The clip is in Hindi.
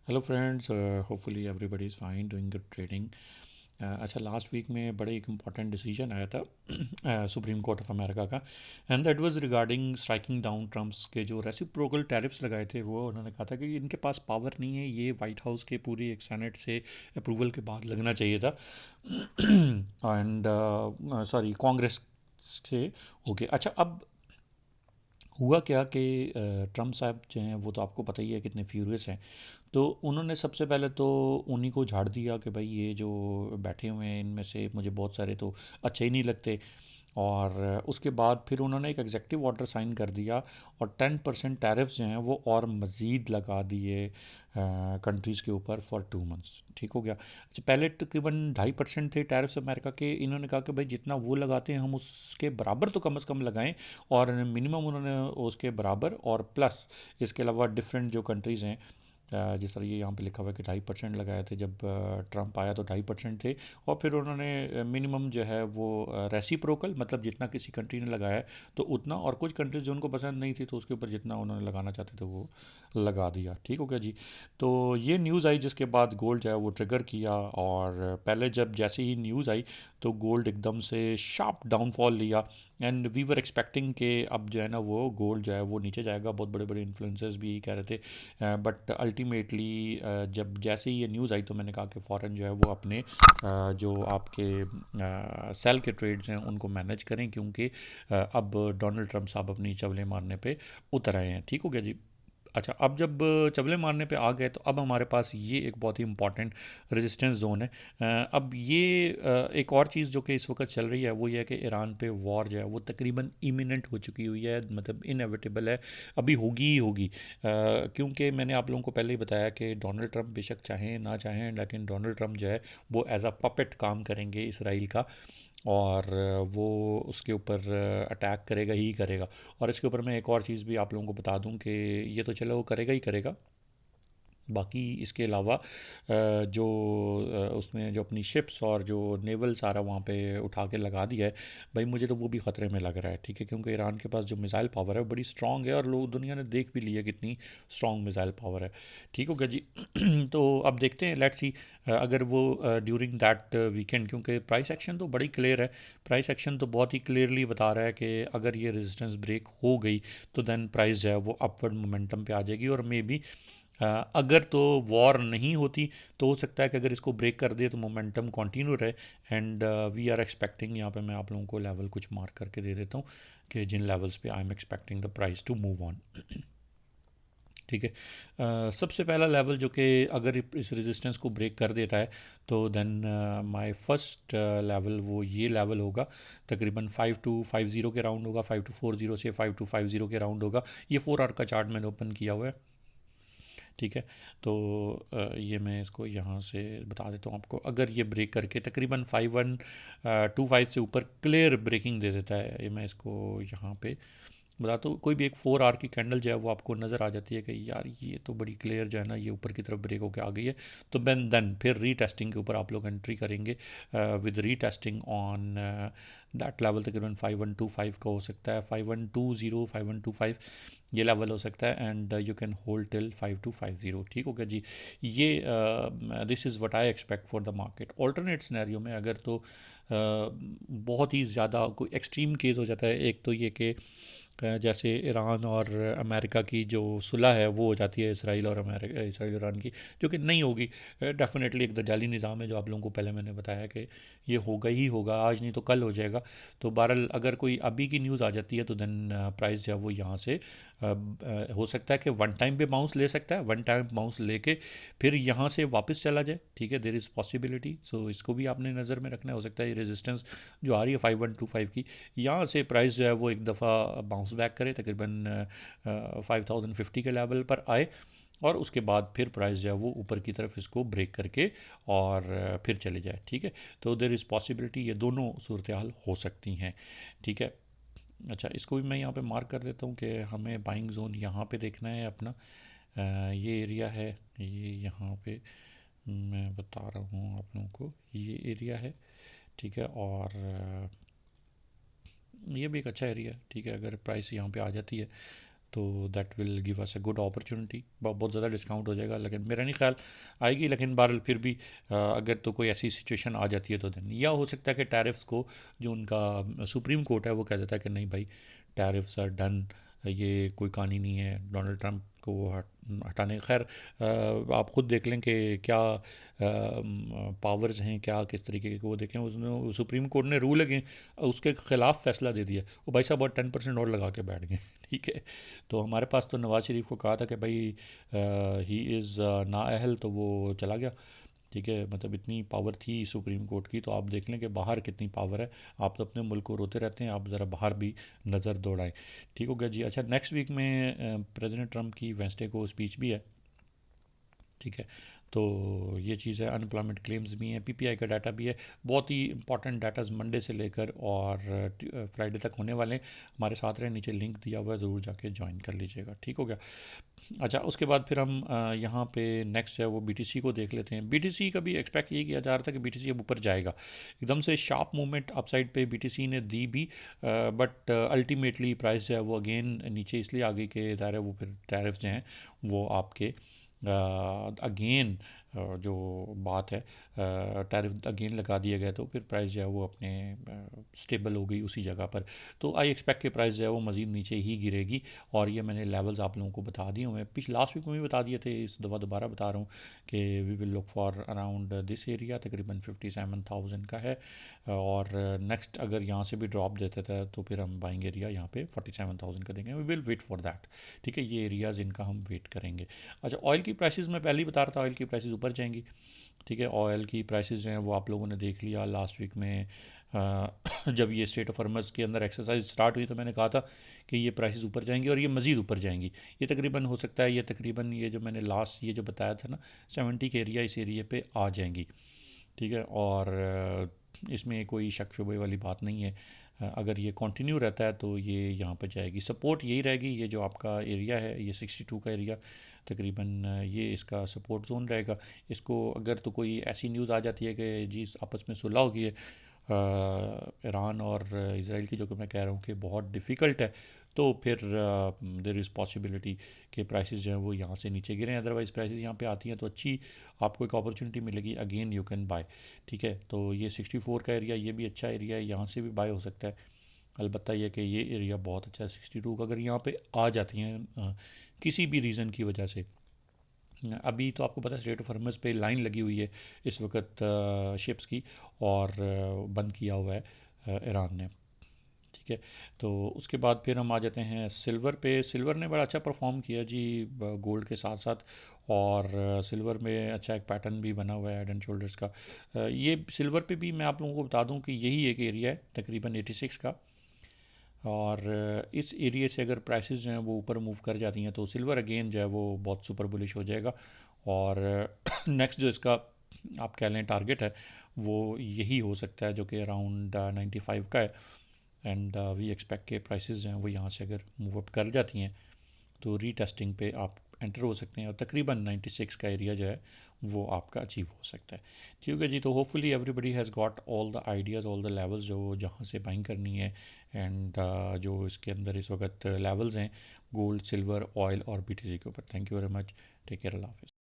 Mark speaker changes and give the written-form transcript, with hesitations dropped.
Speaker 1: Hello friends, hopefully everybody is fine doing good trading. अच्छा, लास्ट वीक में बड़ा एक इम्पॉर्टेंट डिसीजन आया था सुप्रीम कोर्ट ऑफ अमेरिका का, and that was regarding striking down Trump's के जो रेसिप्रोकल टैरिफ्स लगाए थे। वो उन्होंने कहा था कि इनके पास पावर नहीं है, ये वाइट हाउस के पूरी एक सेनेट से अप्रूवल के बाद लगना चाहिए था एंड कांग्रेस से। ओके, अच्छा, अब हुआ क्या कि ट्रम्प साहब जो हैं वो तो आपको पता ही है कितने फ्यूरियस हैं। तो उन्होंने सबसे पहले तो उन्हीं को झाड़ दिया कि भाई ये जो बैठे हुए हैं इनमें से मुझे बहुत सारे तो अच्छे ही नहीं लगते। और उसके बाद फिर उन्होंने एक एग्जेक्टिव ऑर्डर साइन कर दिया और 10% टैरिफ्स जो हैं वो और मज़ीद लगा दिए कंट्रीज़ के ऊपर फॉर 2 मंथ्स। ठीक हो गया। अच्छा, पहले तकरीबन 2.5% थे टैरिफ्स अमेरिका के। इन्होंने कहा कि भाई जितना वो लगाते हैं हम उसके बराबर तो कम से कम लगाएं, और मिनिमम उन्होंने उसके बराबर और प्लस इसके अलावा डिफरेंट जो कंट्रीज़ हैं, जिस तरह ये यहाँ पे लिखा हुआ है कि 2.5% लगाए थे जब ट्रम्प आया तो 2.5% थे। और फिर उन्होंने मिनिमम जो है वो रेसिप्रोकल, मतलब जितना किसी कंट्री ने लगाया है तो उतना, और कुछ कंट्रीज जो उनको पसंद नहीं थी तो उसके ऊपर जितना उन्होंने लगाना चाहते थे वो लगा दिया। ठीक हो गया जी। तो ये न्यूज़ आई जिसके बाद गोल्ड जो है वो ट्रिगर किया, और पहले जब जैसे ही न्यूज़ आई तो गोल्ड एकदम से शार्प डाउनफॉल लिया। एंड वी वर एक्सपेक्टिंग कि अब जो है ना वो गोल्ड जो है वो नीचे जाएगा। बहुत बड़े बड़े इन्फ्लुएंसर्स भी कह रहे थे, बट अल्टीमेटली जब जैसे ही ये न्यूज़ आई तो मैंने कहा कि फ़ौरन जो है वो अपने जो आपके सेल के ट्रेड्स हैं उनको मैनेज करें, क्योंकि अब डोनाल्ड ट्रम्प साहब अपनी चवलें मारने पे उतर आए हैं। ठीक हो गया जी। अच्छा, अब जब चवले मारने पे आ गए तो अब हमारे पास ये एक बहुत ही इंपॉर्टेंट रेजिस्टेंस जोन है। अब ये एक और चीज़ जो कि इस वक्त चल रही है वो ये है कि ईरान पे वॉर जो है वो तकरीबन इमिनेंट हो चुकी हुई है, मतलब इनएविटेबल है, अभी होगी ही होगी। क्योंकि मैंने आप लोगों को पहले ही बताया कि डोनाल्ड ट्रम्प बेशक चाहें ना चाहें, लेकिन डोनाल्ड ट्रम्प जो है वो एज अ पपेट काम करेंगे इसराइल का, और वो उसके ऊपर अटैक करेगा ही करेगा। और इसके ऊपर मैं एक और चीज़ भी आप लोगों को बता दूं कि ये तो चलो वो करेगा ही करेगा, बाकी इसके अलावा जो उसने जो अपनी शिप्स और जो नेवल सारा वहाँ पे उठा के लगा दिया है, भाई मुझे तो वो भी ख़तरे में लग रहा है। ठीक है, क्योंकि ईरान के पास जो मिसाइल पावर है वो बड़ी स्ट्रॉन्ग है, और लोग दुनिया ने देख भी लिया कितनी स्ट्रॉन्ग मिसाइल पावर है। ठीक हो गया जी। तो अब देखते हैं, लेट्स सी अगर वो ड्यूरिंग दैट वीकेंड, क्योंकि प्राइस एक्शन तो बड़ी क्लियर है। प्राइस एक्शन तो बहुत ही क्लियरली बता रहा है कि अगर ये रेजिस्टेंस ब्रेक हो गई तो देन प्राइस जो है वो अपवर्ड मोमेंटम पे आ जाएगी, और मे बी अगर तो वॉर नहीं होती तो हो सकता है कि अगर इसको ब्रेक कर दे तो मोमेंटम कंटिन्यू रहे। एंड वी आर एक्सपेक्टिंग, यहाँ पे मैं आप लोगों को लेवल कुछ मार्क करके दे देता हूँ कि जिन लेवल्स पे I am expecting the price to move on. ठीक है। सबसे पहला लेवल जो कि अगर इस रेजिस्टेंस को ब्रेक कर देता है तो देन माय फर्स्ट लेवल वो ये लेवल होगा, तकरीबन 5250 के राउंड होगा, 5240 से 5250 के राउंड होगा। ये 4 आवर का चार्ट मैंने ओपन किया हुआ है। ठीक है। तो ये मैं इसको यहाँ से बता देता हूँ आपको, अगर ये ब्रेक करके तकरीबन 5125 से ऊपर क्लियर ब्रेकिंग दे देता है, ये मैं इसको यहाँ पे बताता हूँ, कोई भी एक 4 आवर की कैंडल जो है वो आपको नज़र आ जाती है कि यार ये तो बड़ी क्लियर जो है ना ये ऊपर की तरफ ब्रेक होकर आ गई है, तो देन फिर रीटेस्टिंग के ऊपर आप लोग एंट्री करेंगे with retesting on that level. तकरीबन 5125 का हो सकता है, 5120 5125 ये लेवल हो सकता है, and you can hold till 5250। ठीक हो गया जी। ये this is what I expect for the market. Alternate scenario में अगर तो बहुत ही ज़्यादा कोई एक्सट्रीम केस हो जाता है, एक तो ये कि जैसे ईरान और अमेरिका की जो सुलह है वो हो जाती है इसराइल और अमेरिका, इसराइल ईरान की, जो कि नहीं होगी। डेफिनेटली एक दजाली निज़ाम है जो आप लोगों को पहले मैंने बताया कि ये होगा ही होगा, आज नहीं तो कल हो जाएगा। तो बहरहाल अगर कोई अभी की न्यूज़ आ जाती है तो देन प्राइस जो है वो यहाँ से हो सकता है कि वन टाइम पे बाउंस ले सकता है, वन टाइम बाउंस लेके फिर यहाँ से वापस चला जाए। ठीक है, देर इज़ पॉसिबिलिटी, सो इसको भी आपने नज़र में रखना है। हो सकता है ये रेजिस्टेंस जो आ रही है 5125 की, यहाँ से प्राइस जो है वो एक दफ़ा बाउंस बैक करे, तकरीबन 5050 के लेवल पर आए, और उसके बाद फिर प्राइस जो है वो ऊपर की तरफ इसको ब्रेक करके और फिर चले जाए। ठीक है, तो देर इज़ पॉसिबिलिटी, ये दोनों सूरत हाल हो सकती हैं। ठीक है। अच्छा, इसको भी मैं यहाँ पे मार्क कर देता हूँ कि हमें बाइंग जोन यहाँ पे देखना है अपना। ये एरिया है, ये यहाँ पे मैं बता रहा हूँ आप लोगों को, ये एरिया है। ठीक है, और ये भी एक अच्छा एरिया है। ठीक है, अगर प्राइस यहाँ पे आ जाती है तो that will give us a good opportunity. बहुत ज़्यादा डिस्काउंट हो जाएगा, लेकिन मेरा नहीं ख्याल आएगी, लेकिन बहरहाल फिर भी अगर तो कोई ऐसी सिचुएशन आ जाती है तो दिन, या हो सकता है कि टैरिफ्स को जो उनका सुप्रीम कोर्ट है वो कह देता है कि नहीं भाई, टैरिफ्स आर डन, ये कोई कहानी नहीं है डोनाल्ड ट्रंप को हटाने। खैर आप ख़ुद देख लें कि क्या पावर्स हैं, क्या किस तरीके के वो देखें। उसने सुप्रीम कोर्ट ने रूल अगे उसके ख़िलाफ़ फ़ैसला दे दिया, वो भाई साहब बहुत 10% और लगा के बैठ गए। ठीक है, तो हमारे पास तो नवाज़ शरीफ को कहा था कि भाई ही इज़ नाअहल, तो वो चला गया। ठीक है, मतलब इतनी पावर थी सुप्रीम कोर्ट की, तो आप देख लें कि बाहर कितनी पावर है। आप तो अपने मुल्क को रोते रहते हैं, आप ज़रा बाहर भी नज़र दौड़ाएं। ठीक हो गया जी। अच्छा, नेक्स्ट वीक में प्रेसिडेंट ट्रंप की वेंसडे को स्पीच भी है। ठीक है, तो ये चीज़ है। अनएम्प्लॉयमेंट क्लेम्स भी हैं, पीपीआई का डाटा भी है। बहुत ही इंपॉर्टेंट डाटाज मंडे से लेकर और फ्राइडे तक होने वाले हैं। हमारे साथ रहे, नीचे लिंक दिया हुआ है, ज़रूर जाके ज्वाइन कर लीजिएगा। ठीक हो गया। अच्छा, उसके बाद फिर हम यहाँ पे नेक्स्ट है वो बीटीसी को देख लेते हैं। बीटीसी का भी एक्सपेक्ट ये किया जा रहा था कि बीटीसी अब ऊपर जाएगा, एकदम से शार्प मूवमेंट अपसाइड पे बीटीसी ने दी भी, बट अल्टीमेटली प्राइस जो है वो अगेन नीचे इसलिए आ गई कि ज़ाहिर है वो फिर टैरिफ जो हैं वो आपके अगेन जो बात है टैरिफ अगेन लगा दिया गया, तो फिर प्राइस जो है वो अपने स्टेबल हो गई उसी जगह पर। तो आई एक्सपेक्ट के प्राइस जो है वो मज़ीद नीचे ही गिरेगी, और ये मैंने लेवल्स आप लोगों को बता दिए हुए हैं, पिछले लास्ट वीक में भी बता दिए थे, इस दफ़ा दोबारा बता रहा हूँ कि we will look for around this area, तकरीबन 57,000 का है। और नेक्स्ट अगर यहाँ से भी ड्रॉप देते थे तो फिर हम बाइंग एरिया यहाँ पे 47,000 का देंगे। We will wait for that. ठीक है, ये एरियाज़ इनका हम वेट करेंगे। अच्छा, ऑयल की प्राइसेस मैं पहले ही बता रहा था, ऑयल की प्राइसेस ऊपर जाएंगी। ठीक है, ऑयल की प्राइसेस जो हैं वो आप लोगों ने देख लिया लास्ट वीक में। जब ये स्टेट ऑफ हॉर्मज़ के अंदर एक्सरसाइज स्टार्ट हुई तो मैंने कहा था कि ये प्राइसेस ऊपर जाएंगी, और ये मज़ीद ऊपर जाएंगी। ये तकरीबन हो सकता है, ये तकरीबन ये जो मैंने लास्ट ये जो बताया था ना 70 के एरिया, इस एरिया पे आ जाएंगी। ठीक है, और इसमें कोई शक शुबे वाली बात नहीं है। अगर ये कंटिन्यू रहता है तो ये यहाँ पर जाएगी। सपोर्ट यही रहेगी, ये जो आपका एरिया है ये 62 का एरिया तकरीबन ये इसका सपोर्ट जोन रहेगा। इसको अगर तो कोई ऐसी न्यूज़ आ जाती है कि जी आपस में सुलह हो गई है ईरान और इसराइल की, जो कि मैं कह रहा हूँ कि बहुत डिफ़िकल्ट है, तो फिर देर इज़ पॉसिबिलिटी कि प्राइसेस जो हैं वो यहाँ से नीचे गिरें। अदरवाइज़ प्राइसेस यहाँ पे आती हैं तो अच्छी आपको एक अपॉर्चुनिटी मिलेगी, अगेन यू कैन बाय। ठीक है, तो ये 64 का एरिया ये भी अच्छा एरिया है, यहाँ से भी बाय हो सकता है। अलबत्ता यह कि ये एरिया बहुत अच्छा है 62 का, अगर यहाँ पे आ जाती हैं किसी भी रीज़न की वजह से। अभी तो आपको पता है स्ट्रेट ऑफ हॉर्मज़ पे लाइन लगी हुई है इस वक्त शिप्स की, और बंद किया हुआ है ईरान ने। ठीक है, तो उसके बाद फिर हम आ जाते हैं सिल्वर पे। सिल्वर ने बड़ा अच्छा परफॉर्म किया जी गोल्ड के साथ साथ, और सिल्वर में अच्छा एक पैटर्न भी बना हुआ है हेड एंड शोल्डर्स का। ये सिल्वर पे भी मैं आप लोगों को बता दूं कि यही एक एरिया है तकरीबन 86 का, और इस एरिया से अगर प्राइसेस जो हैं वो ऊपर मूव कर जाती हैं तो सिल्वर अगेन जो है वो बहुत सुपर बुलिश हो जाएगा। और नेक्स्ट जो इसका आप कह लें टारगेट है वो यही हो सकता है, जो कि अराउंड 95 का है। एंड वी एक्सपेक्ट के प्राइसेस जो हैं वो यहाँ से अगर मूव अप कर जाती हैं तो रीटेस्टिंग पे आप एंटर हो सकते हैं, और तकरीबन 96 का एरिया जो है वो आपका अचीव हो सकता है। ठीक है जी, तो hopefully everybody has got all the ideas, all the levels जो जहाँ से बाइंग करनी है। एंड जो इसके अंदर इस वक्त लेवल्स हैं गोल्ड, सिल्वर, ऑयल और बीटीसी के ऊपर। Thank you very much, take care, अल्लाह हाफिज़।